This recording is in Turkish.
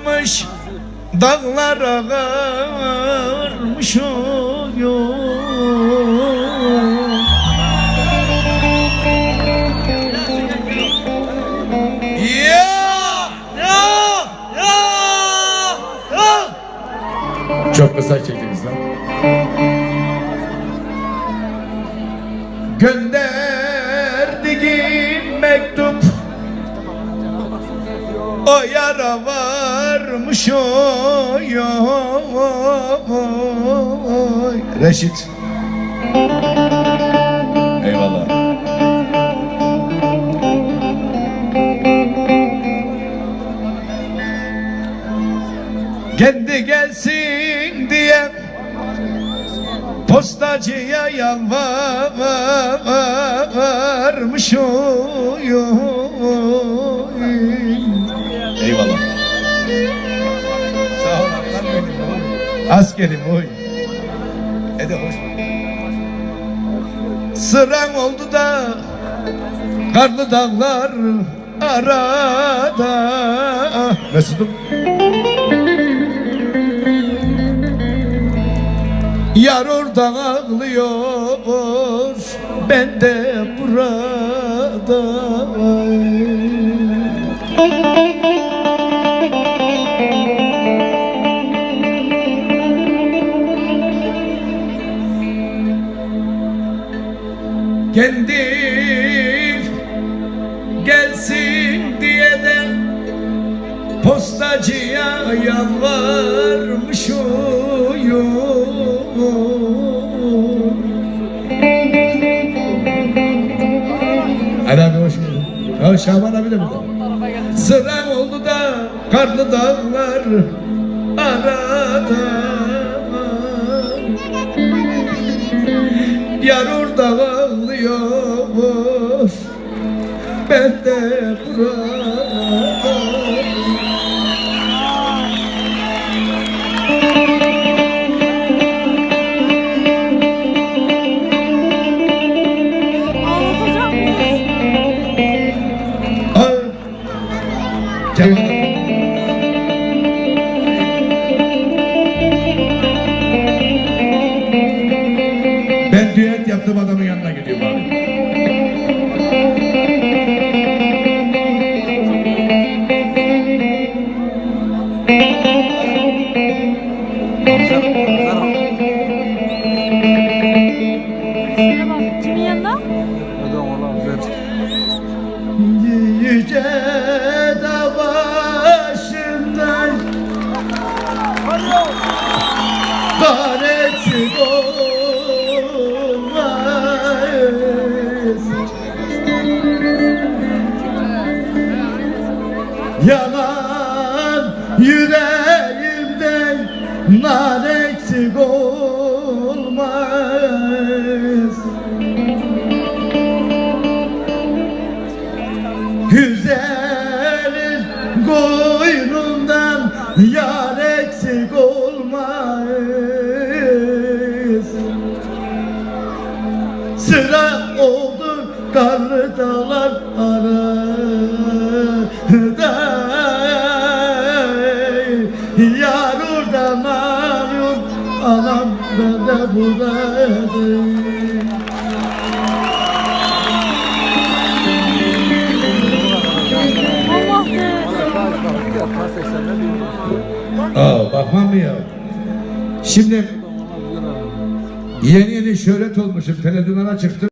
ağarmış, dağlar ağarmış oy. Çok kısa çektiniz lan. Gönderdiğim mektup o yara varmış oy. Reşit. Eyvallah. Kendi gelsin diye postacıya yalvarmış oy. Eyvallah. Sağ ol aslan benim oy. Askerim oy. Hadi hoş. Sıran oldu da karlı dağlar arada. Mesut'um. Yar orada ağlıyor, ben de burada. Kendi gelsin diye de postacıya yalvarmış oy. Ali abi hoş geldin. Ya Şaban abi de burada. Sıram oldu da karlı dağlar arada. Yar orada ağlıyor, ben de burada. Ben düet yaptım, adamın yanına gidiyorum abi. Kimin yanında? Yüce dağ başından kar eksik olmaz. Yalan yüreğimden nar eksik olmaz. Güzelin koynundan yar eksik olmaz. Sıra oldu karlı dağlar arada. Yar oradan alıyor, anam ben de buradayım. Bakmam mı ya? Şimdi yeni şöhret olmuşum, televizyonlara çıktım.